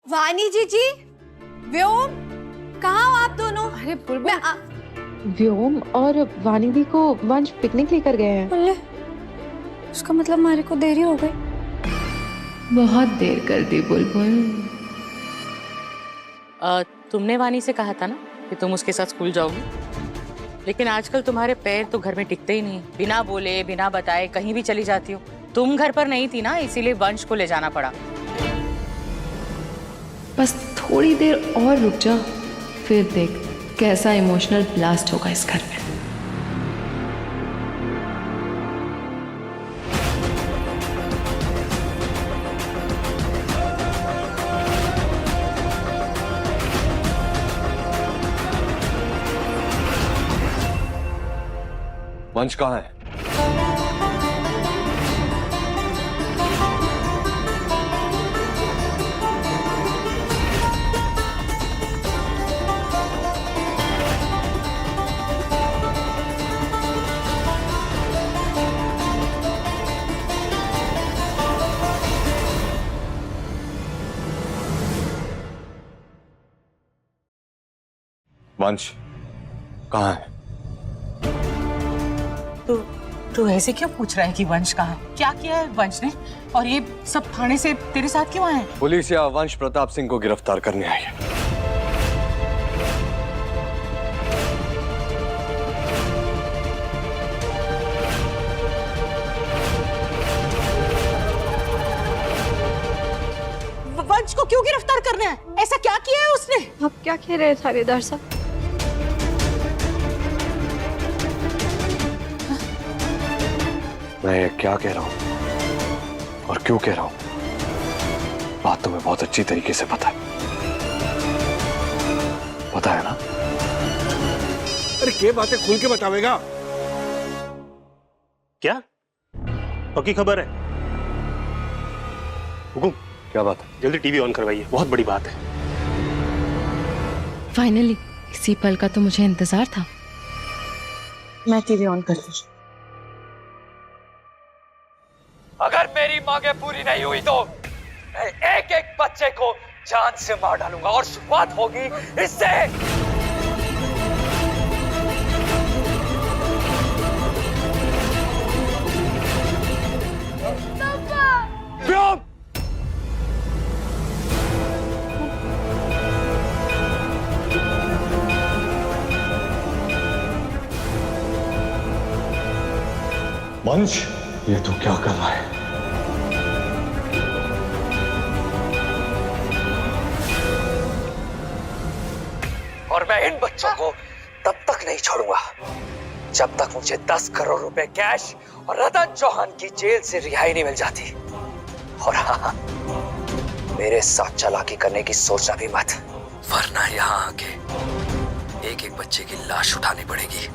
वानी जी, व्योम, कहाँ हो आप दोनों? अरे व्योम और वानी दी को वंश पिकनिक लेकर गए हैं। उसका मतलब हमारे को देरी हो गई। बहुत देर कर दी बुलबुल। तुमने वानी से कहा था ना कि तुम उसके साथ स्कूल जाओगी, लेकिन आजकल तुम्हारे पैर तो घर में टिकते ही नहीं। बिना बोले बिना बताए कहीं भी चली जाती हो। तुम घर पर नहीं थी ना, इसीलिए वंश को ले जाना पड़ा। बस थोड़ी देर और रुक जा, फिर देख कैसा इमोशनल ब्लास्ट होगा इस घर में। वंश कहाँ है? वंश कहाँ है? तू ऐसे क्यों पूछ रहा है कि वंश कहाँ है? क्या किया है वंश ने? और ये सब थाने से तेरे साथ क्यों आए हैं? पुलिस या वंश प्रताप सिंह को गिरफ्तार करने आई है। वंश को क्यों गिरफ्तार करने हैं? ऐसा क्या किया है उसने? आप क्या कह रहे हैं थानेदार साहब? मैं ये क्या कह रहा हूँ और क्यों कह रहा हूँ, बात तुम्हें बहुत अच्छी तरीके से पता है। पता है ना? अरे क्या बातें खुल के बतावेगा? क्या पक्की खबर है? हुकुम, क्या बात है? जल्दी टीवी ऑन करवाइए, बहुत बड़ी बात है। फाइनली इसी पल का तो मुझे इंतजार था। मैं टीवी ऑन करती हूँ। अगर मेरी मांगे पूरी नहीं हुई तो मैं एक एक बच्चे को जान से मार डालूंगा और शुरुआत होगी इससे। व्योम! वंश, ये तू क्या कर रहा है? और मैं इन बच्चों को तब तक नहीं छोड़ूंगा जब तक मुझे 10 करोड़ रुपए कैश और रतन चौहान की जेल से रिहाई नहीं मिल जाती। और हाँ, मेरे साथ चालाकी करने की सोचना भी मत, वरना यहाँ आके एक एक बच्चे की लाश उठानी पड़ेगी।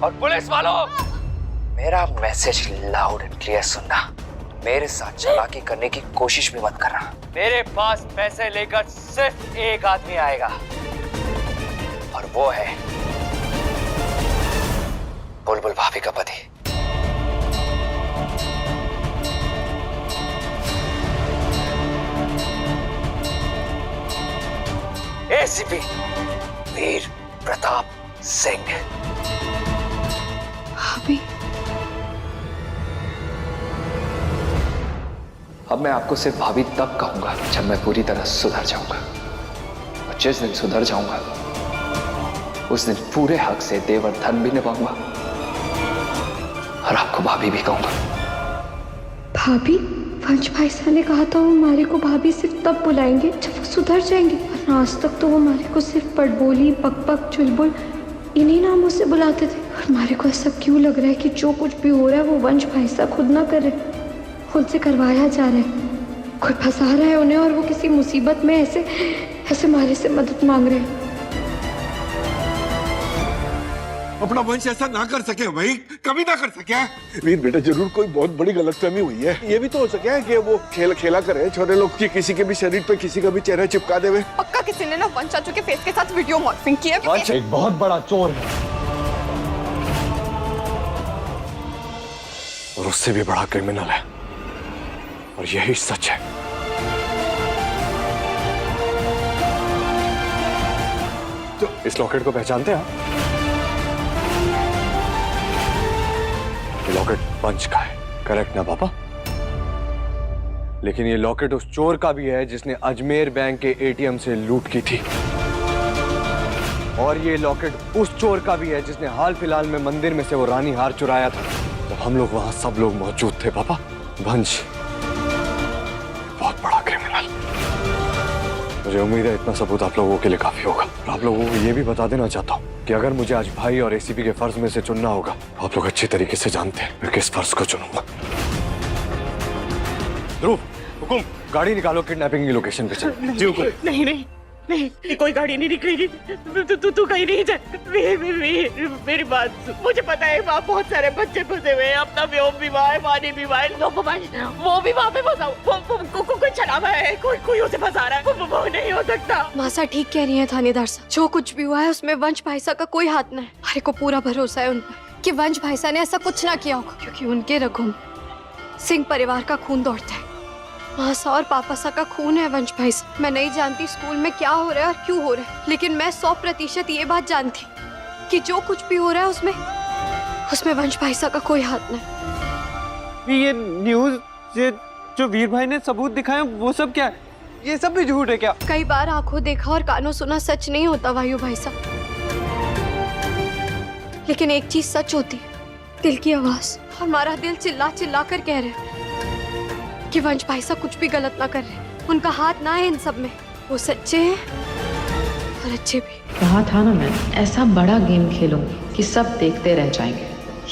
और पुलिस वालों, मेरा मैसेज लाउड एंड क्लियर सुनना। मेरे साथ चालाकी करने की कोशिश भी मत करना। मेरे पास पैसे लेकर सिर्फ एक आदमी आएगा और वो है बुलबुल भाभी का पति। एसीपी वीर प्रताप सिंह। भाभी, अब मैं आपको सिर्फ भाभी तब कहूंगा जब मैं पूरी तरह सुधर जाऊंगा। और जिस दिन सुधर जाऊंगा उस दिन पूरे हक से देवर धन भी निभाऊंगा और आपको भाभी भी कहूंगा। भाभी? वंश भाई साहब ने कहा था वो हमारे को भाभी सिर्फ तब बुलाएंगे जब वो सुधर जाएंगे, और आज तक तो वो हमारे को सिर्फ पटबोली, पकपक, चुलबुल इन्हीं नामों से बुलाते थे। और हमारे को ऐसा क्यों लग रहा है कि जो कुछ भी हो रहा है वो वंश भाई साहब खुद ना कर रहे, खुद से करवाया जा रहा है। कोई फंसा रहा है उन्हें और वो किसी मुसीबत में ऐसे हमारे से मदद मांग रहे हैं। अपना वंश ऐसा ना कर सके भाई, कभी ना कर सके। वीर बेटा, जरूर कोई बहुत बड़ी गलतफहमी हुई है। ये भी तो हो सके कि वो खेला करे छोटे लोग की किसी के भी शरीर पे किसी का भी चेहरा चिपका देवे। पक्का किसी ने ना वंश चाचू के फेस के साथ वीडियो मॉर्फिंग किया है। वंश एक बहुत बड़ा चोर है। और उससे भी बड़ा क्रिमिनल है, और यही सच है। तो इस लॉकेट को पहचानते हैं आप? ये लॉकेट पंच का है, करेक्ट ना पापा? लेकिन ये लॉकेट उस चोर का भी है जिसने अजमेर बैंक के एटीएम से लूट की थी, और ये लॉकेट उस चोर का भी है जिसने हाल फिलहाल में मंदिर में से वो रानी हार चुराया था। तो हम लोग वहां सब लोग मौजूद थे पापा। वंश बहुत बड़ा क्रिमिनल। मुझे उम्मीद है इतना सबूत आप लोगों के लिए काफी होगा। और आप लोगों को ये भी बता देना चाहता हूँ कि अगर मुझे आज भाई और एसीपी के फर्ज में से चुनना होगा, तो आप लोग अच्छी तरीके से जानते हैं मैं किस फर्ज को चुनूंगा। ध्रुव, हुकुम, गाड़ी निकालो, किडनैपिंग की लोकेशन पे चल। जी हुकुम। नहीं नहीं नहीं, कोई गाड़ी नहीं निकलेगी। तू कहीं नहीं जा। मेरी बात सुन। मुझे पता है वहाँ बहुत सारे बच्चे फंसे हुए हैं, अपना व्योम भी वहाँ है, वानी भी वहाँ है, वो भी वहाँ पे फंसा। कोई छलावा है, कोई उसे फंसा रहा है। वो नहीं हो सकता। मासा ठीक कह रही है थानेदार साहब, जो कुछ भी हुआ है उसमें वंश भाईसा का कोई हाथ नहीं है। हमारे को पूरा भरोसा है उन पर कि वंश भाईसा ने ऐसा कुछ ना किया होगा, क्योंकि उनके रगों में सिंह परिवार का खून दौड़ता है। मासा और पापा सा का खून है वंश भाईसा। मैं नहीं जानती स्कूल में क्या हो रहा है और क्यों हो रहा है, लेकिन मैं 100% ये बात जानती कि जो कुछ भी हो रहा है उसमें वंश भाईसा का कोई हाथ नहीं। ये न्यूज़ जो वीर भाई ने सबूत दिखाए वो सब क्या है? ये सब भी झूठ है क्या? कई बार आंखों देखा और कानों सुना सच नहीं होता वायु भाई साहब, लेकिन एक चीज सच होती है, दिल की आवाज। हमारा दिल चिल्ला चिल्ला कर कह रहे हैं कि वंश भाई साहब कुछ भी गलत ना कर रहे, उनका हाथ ना है इन सब में। वो सच्चे हैं और अच्छे भी। कहा था ना मैं, ऐसा बड़ा गेम खेलूंगी कि सब देखते रह जाएंगे।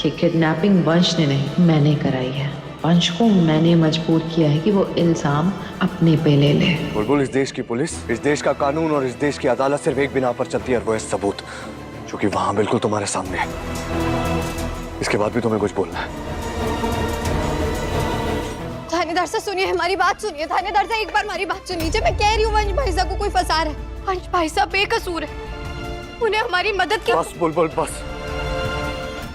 ये किडनैपिंग वंश ने नहीं, मैंने कराई है। वंश को मैंने मजबूर किया है कि वो इल्जाम अपने पे ले ले। बुलबुल, इस देश की पुलिस, इस देश का कानून और इस देश की अदालत सिर्फ एक बिना पर चलती है, और वो है सबूत, जो कि वहां बिल्कुल तुम्हारे सामने है। इसके बाद भी तुम्हें कुछ बोलना है? थानेदार साहब सुनिए, हमारी बात सुनिए। थानेदार साहब एक बार हमारी बात सुन लीजिए। मैं कह रही हूँ वंश भाई साहब को कोई फंसा रहा है। वंश भाई साहब बेकसूर है, उन्हें हमारी मदद की। बस बुलबुल बस।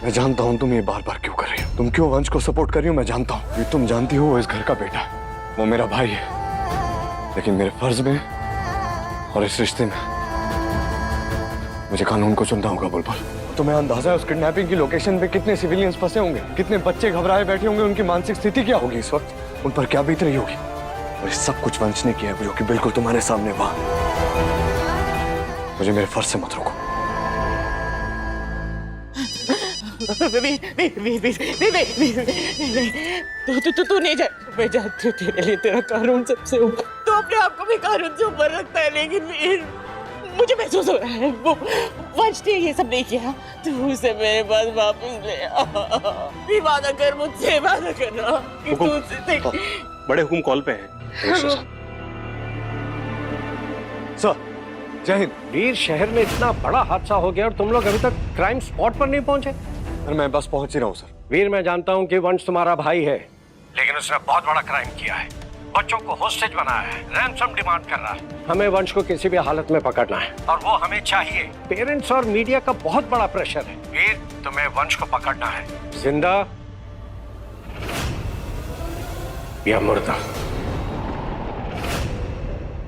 मैं जानता हूँ तुम ये बार बार क्यों कर रही हो, तुम क्यों वंश को सपोर्ट कर रही हो। मैं जानता हूँ, ये तुम जानती हो वो इस घर का बेटा है, वो मेरा भाई है, लेकिन मेरे फर्ज में और इस रिश्ते में मुझे कानून को चुनना होगा। बुलबुल, तुम्हें अंदाजा है उस किडनैपिंग की लोकेशन पे कितने सिविलियंस फंसे होंगे, कितने बच्चे घबराए बैठे होंगे, उनकी मानसिक स्थिति क्या होगी इस वक्त, उन पर क्या बीत रही होगी। और ये सब कुछ वंश ने किया है, जो कि बिल्कुल तुम्हारे सामने वहां। मुझे मेरे फर्ज से मत रोको। तू नहीं जा। मैं जानती हूँ तेरे लिए तेरा कानून सबसे ऊपर, तू अपने आप को भी कानून से ऊपर रखता है, लेकिन मुझे महसूस हो रहा है वो वंश ने ये सब नहीं किया। तू उसे मेरे पास वापस ले आ। वादा कर मुझसे, वादा करना कि तू उसे बड़े हुकुम कॉल पे हैं। सर, जय हिंद। वीर, शहर में इतना बड़ा हादसा हो गया और तुम लोग अभी तक क्राइम स्पॉट पर नहीं पहुंचे? सर, मैं बस पहुंच ही रहा हूँ सर। वीर, मैं जानता हूं कि वंश तुम्हारा भाई है, लेकिन उसने बहुत बड़ा क्राइम किया है। बच्चों को होस्टेज बनाया है, रैंसम डिमांड कर रहा है। हमें वंश को किसी भी हालत में पकड़ना है, और वो हमें चाहिए। पेरेंट्स और मीडिया का बहुत बड़ा प्रेशर है। वीर, तुम्हें वंश को पकड़ना है, जिंदा या मुर्दा।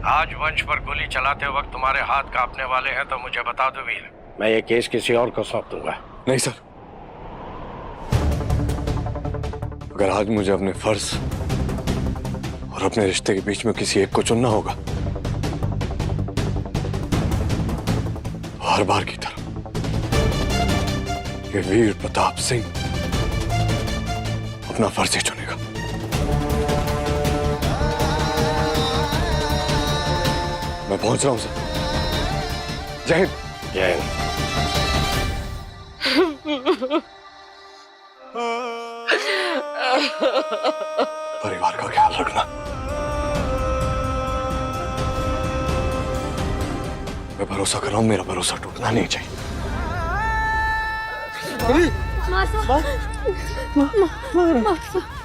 आज वंश पर गोली चलाते वक्त तुम्हारे हाथ कांपने वाले हैं तो मुझे बता दो वीर, मैं ये केस किसी और को सौंप दूंगा। नहीं सर, अगर आज मुझे अपने फर्ज और अपने रिश्ते के बीच में किसी एक को चुनना होगा, हर बार की तरह ये वीर प्रताप सिंह अपना फर्ज ही चुनेगा। मैं पहुंच रहा हूं सर। जय हिंद। जय हिंद। परिवार का ख्याल रखना। मैं भरोसा कर रहा हूं, मेरा भरोसा टूटना नहीं चाहिए।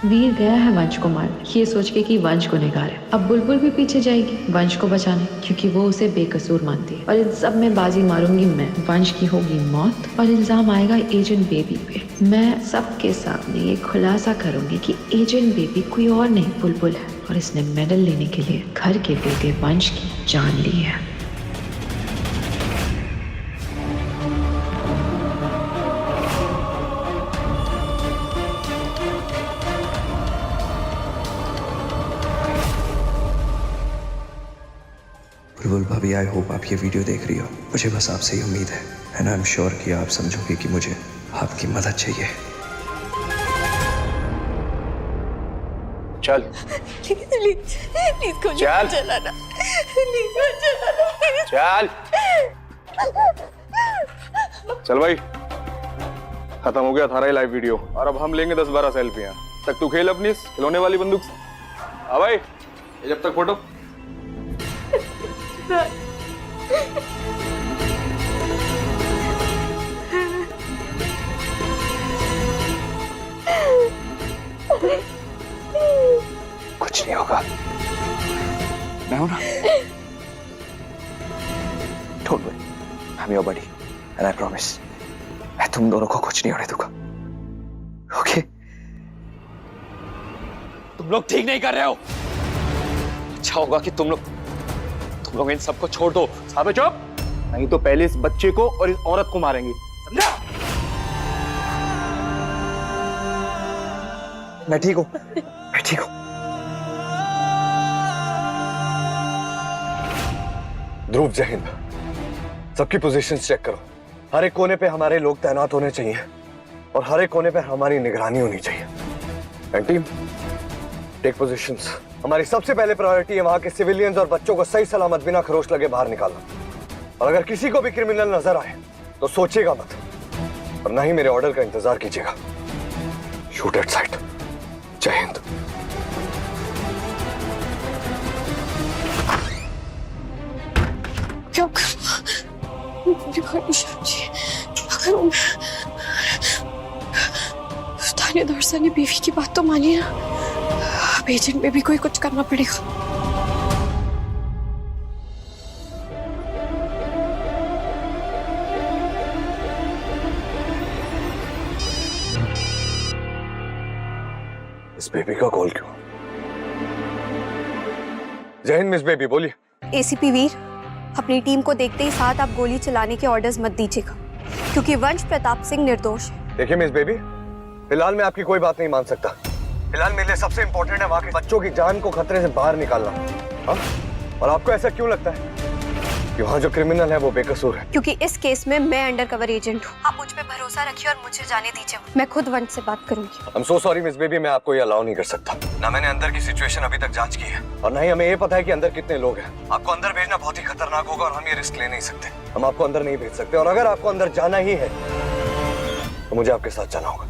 वीर गया है वंश को मारने, ये सोच के कि वंश गुनहगार है। अब बुलबुल भी पीछे जाएगी वंश को बचाने, क्योंकि वो उसे बेकसूर मानती है। और इन सब में बाजी मारूंगी मैं। वंश की होगी मौत और इल्जाम आएगा एजेंट बेबी पे। मैं सबके सामने ये खुलासा करूंगी कि एजेंट बेबी कोई और नहीं बुलबुल है, और इसने मेडल लेने के लिए घर के बेटे वंश की जान ली है। बुलबुल भाभी, आई होप आप ये वीडियो देख रही हो। मुझे बस आपसे ही उम्मीद है एंड आई एम श्योर कि आप समझोगे कि मुझे आपकी मदद चाहिए। चल प्लीज को चल चलाना, प्लीज को चलाना। चल चल भाई, खत्म हो गया थारा लाइव वीडियो और अब हम लेंगे 10-12 सेल्फियां। तक तू खेल अपनी खिलौने वाली बंदूक से। हाँ भाई, ये जब तक फोटो। कुछ नहीं होगा, मैं हूं ना। Don't worry, I am your buddy and I promise मैं तुम दोनों को कुछ नहीं होने दूंगा। ओके? तुम लोग ठीक नहीं कर रहे हो। अच्छा होगा कि तुम लोग इन सबको छोड़ दो। अबे चुप, नहीं तो पहले इस बच्चे को और इस औरत को मारेंगे, समझा? मैं ठीक हूं, मैं ठीक हूं। ध्रुव, जय हिंद। सबकी पोजीशंस चेक करो। हर एक कोने पे हमारे लोग तैनात होने चाहिए और हर एक कोने पे हमारी निगरानी होनी चाहिए। And team, take positions. हमारी सबसे पहले प्रायोरिटी है वहां के सिविलियंस और बच्चों को सही सलामत बिना खरोच लगे बाहर निकालना। और अगर किसी को भी क्रिमिनल नजर आए तो सोचिएगा मत और ना ही मेरे ऑर्डर का इंतजार कीजिएगा। Shoot at site. जय हिंद। क्या करूं? थानेदार सर ने बीवी की बात तो मानी ना, अब एजेंट में भी कोई कुछ करना पड़ेगा। इस बेबी का कॉल क्यों? जय हिंद मिस बेबी, बोलिए। एसीपी वीर, अपनी टीम को देखते ही साथ आप गोली चलाने के ऑर्डर्स मत दीजिएगा, क्योंकि वंश प्रताप सिंह निर्दोष है। देखिए मिस बेबी, फिलहाल मैं आपकी कोई बात नहीं मान सकता। फिलहाल मेरे लिए सबसे इंपॉर्टेंट है वहां के बच्चों की जान को खतरे से बाहर निकालना। हाँ? और आपको ऐसा क्यों लगता है कि वहाँ जो क्रिमिनल है वो बेकसूर है? क्योंकि इस केस में मैं अंडरकवर एजेंट हूँ। आप मुझ पे भरोसा रखिए और मुझे जाने दीजिए, मैं खुद वंश से बात करूंगी। I'm so sorry miss baby, मैं आपको ये अलाउ नहीं कर सकता। ना मैंने अंदर की सिचुएशन अभी तक जांच की है और ना ही हमें ये पता है कि अंदर कितने लोग हैं। आपको अंदर भेजना बहुत ही खतरनाक होगा और हम ये रिस्क ले नहीं सकते। हम आपको अंदर नहीं भेज सकते और अगर आपको अंदर जाना ही है तो मुझे आपके साथ जाना होगा।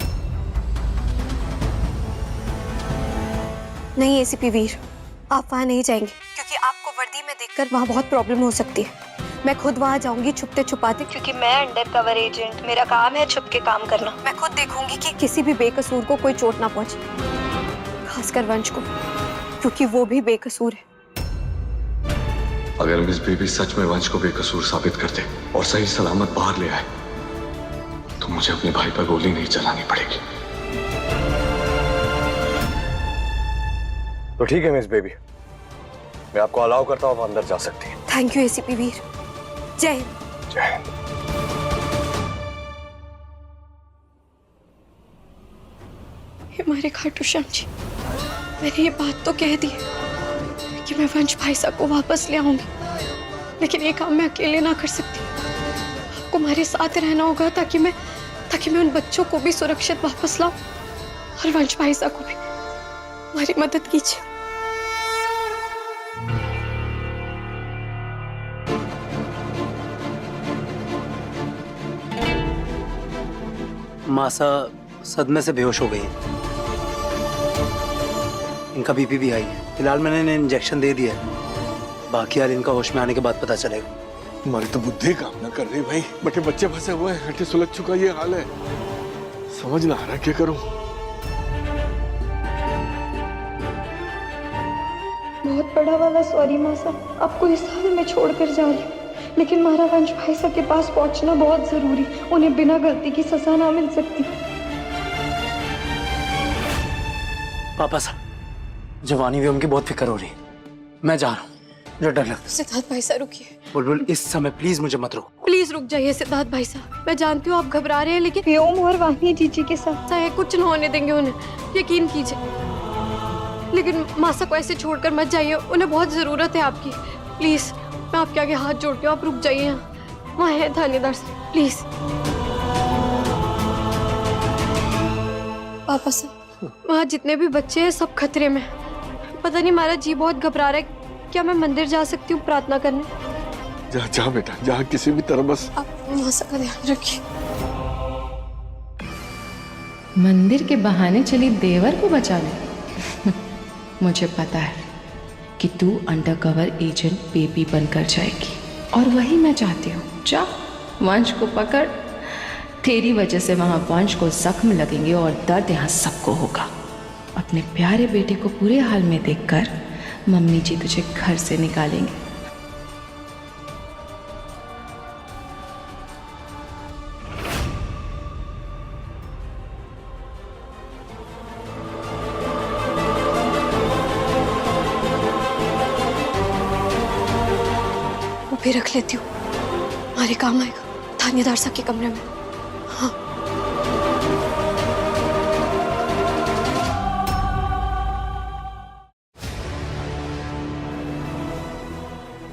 नहीं एसीपी वीर, आप वहाँ नहीं जाएंगे, क्योंकि आपको वर्दी में देखकर वहाँ बहुत प्रॉब्लम हो सकती है। मैं खुद वहाँ जाऊंगी छुपते छुपाते, क्योंकि मैं अंडरकवर एजेंट, मेरा काम है छुप के काम करना। मैं खुद देखूंगी कि किसी भी बेकसूर को कोई चोट ना पहुंचे, खासकर वंश को, क्योंकि वो भी बेकसूर है। अगर मिस बेबी सच में वंश को बेकसूर साबित कर दे और सही सलामत बाहर ले आए तो मुझे अपने भाई पर गोली नहीं चलानी पड़ेगी। तो ठीक है मिस बेबी, मैं आपको अलाउ करता हूँ, आप अंदर जा सकती हैं। थैंक यू एसीपी वीर। जय हिंद। जय हिंद। हमारे खाटू श्याम जी, मैंने ये बात तो कह दी कि मैं वंश भाई साहब को वापस ले आऊंगी, लेकिन ये काम मैं अकेले ना कर सकती। आपको हमारे साथ रहना होगा ताकि मैं उन बच्चों को भी सुरक्षित वापस लाऊं और वंश भाई साहब को भी हमारी मदद कीजिए। मासा सदमे से बेहोश हो गई है, इनका बीपी भी हाई है। फिलहाल मैंने इन्हें इंजेक्शन दे दिया है, बाकी यार इनका होश में आने के बाद पता चलेगा। हमारी तो बुद्धि काम ना कर रही भाई। बटे बच्चे फंसे हुए हैं, हटे सुलझ चुका ये हाल है। समझ ना आ रहा क्या करूं। बहुत बड़ा वाला सॉरी माँ साहब, आपको इस हाल में छोड़कर जा रही हूँ, लेकिन मारा वंश भाई साहब के पास पहुँचना बहुत जरूरी। उन्हें बिना गलती की सजा ना मिल सकती। पापा साहब, जवानी भी उनकी बहुत फिक्र हो रही है। मैं जा रहा हूँ, मुझे डर लगता है। सिद्धार्थ भाई साहब रुकिए, बुलबुल इस समय प्लीज मुझे मत रोको। प्लीज रुक जाइए सिद्धार्थ भाई साहब। मैं जानती हूँ आप घबरा रहे हैं, लेकिन व्योम और वानी जीजी के साथ चाहे कुछ न होने देंगे उन्हें, यकीन कीजिए। लेकिन मासा को ऐसे छोड़कर मत जाइए, उन्हें बहुत जरूरत है आपकी। प्लीज मैं आपके आगे हाथ जोड़ती हूँ, आप रुक जाइए। यहाँ वहाँ है थानेदार साहब, प्लीज। पापा साहब, वहाँ जितने भी बच्चे हैं सब खतरे में। पता नहीं मेरा जी बहुत घबरा रहा है। क्या मैं मंदिर जा सकती हूँ प्रार्थना करने? जा जा बेटा, जा किसी भी तरह, बस आप मासा का ध्यान रखिए। मंदिर के बहाने चली देवर को बचाने। मुझे पता है कि तू अंडरकवर एजेंट बेबी बनकर जाएगी, और वही मैं चाहती हूँ। जा, वंश को पकड़। तेरी वजह से वहाँ वंश को जख्म लगेंगे और दर्द यहाँ सबको होगा। अपने प्यारे बेटे को बुरे हाल में देखकर मम्मी जी तुझे घर से निकालेंगे। वो भी रख लेती हूँ, हमारे काम आएगा। थानेदार साहब के कमरे में। हाँ।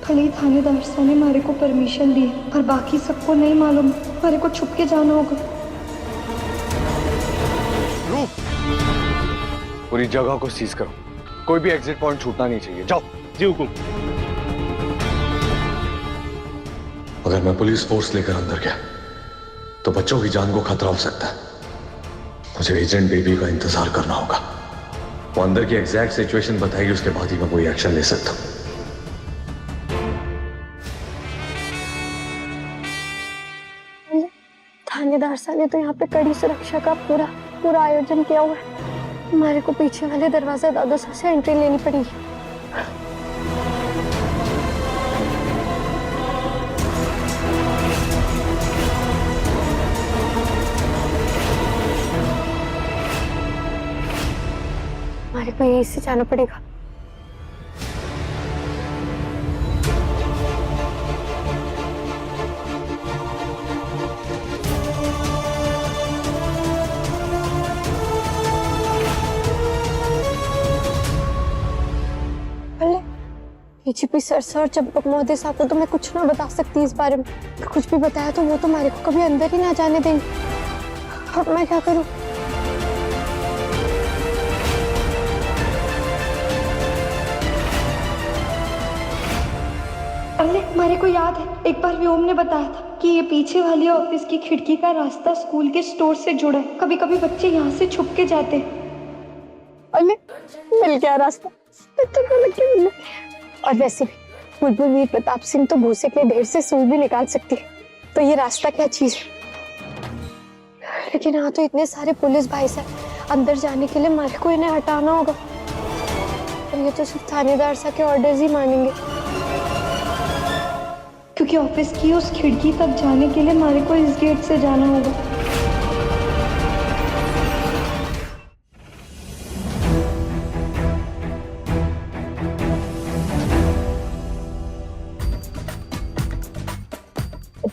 खाली थानेदार साहब ने हमारे को परमिशन दी है, और बाकी सबको नहीं मालूम। हमारे को छुप के जाना होगा। पूरी जगह को सीज करो, कोई भी एग्जिट पॉइंट छूटना नहीं चाहिए। जाओ। जी हुकुम। अगर मैं पुलिस फोर्स लेकर अंदर गया तो बच्चों की जान को खतरा हो सकता है। मुझे एजेंट बेबी का इंतजार करना होगा। वो अंदर की एग्जैक्ट सिचुएशन बताएगी, उसके बाद ही मैं कोई एक्शन ले सकता हूँ। थानेदार साहब ने तो यहाँ पे कड़ी सुरक्षा का पूरा आयोजन किया हुआ है। हमारे को पीछे वाले दरवाजे दादा साहब से एंट्री लेनी पड़ेगी। हमारे को यहीं से जाना पड़ेगा। डीजीपी सर और चंपक महोदय साहब को तो मैं कुछ ना बता सकती इस बारे में। कुछ भी बताया तो वो तो हमारे को कभी अंदर ही ना जाने देंगे। अब मैं क्या करूं? अरे हमारे को याद है, एक बार व्योम ने बताया था कि ये पीछे वाली ऑफिस की खिड़की का रास्ता स्कूल के स्टोर से जुड़ा है। कभी कभी बच्चे यहाँ से छुप के जाते हैं। अरे मिल गया रास्ता। और वैसे भी बुलबुल वीर प्रताप सिंह तो भूसे के ढेर से सूल भी निकाल सकती है, तो ये रास्ता क्या चीज है। लेकिन यहाँ तो इतने सारे पुलिस भाई साहब, अंदर जाने के लिए हमारे को इन्हें हटाना होगा। और ये तो सिर्फ थानेदार साहब के ऑर्डर्स ही मानेंगे, क्योंकि ऑफिस की उस खिड़की तक जाने के लिए हमारे को इस गेट से जाना होगा।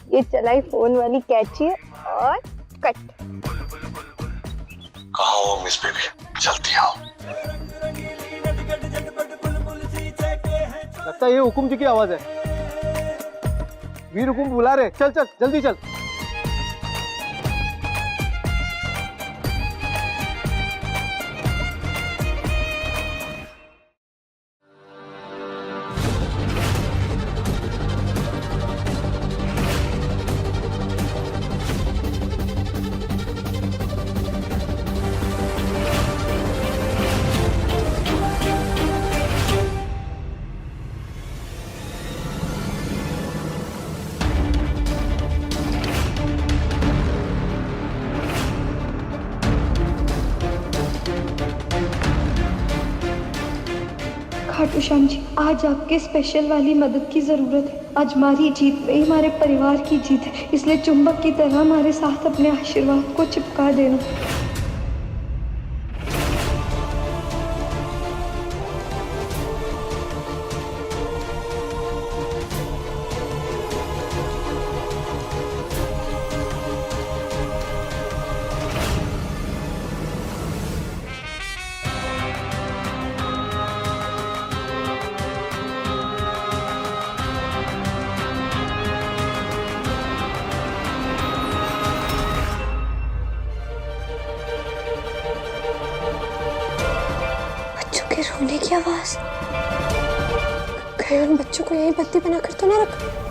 ये चलाई फोन वाली कैची और कट। कहाँ हो मिस बेबी, जल्दी आओ। लगता है ये हुकुम जी की आवाज है। वीर हुकुम बुला रहे, चल चल जल्दी चल। खाटू श्याम जी, आज आपके स्पेशल वाली मदद की जरूरत है। आज हमारी जीत नहीं, हमारे परिवार की जीत है, इसलिए चुंबक की तरह हमारे साथ अपने आशीर्वाद को चिपका देना। रोने की आवाज, कहीं उन बच्चों को यही बत्ती बनाकर तो ना रखा।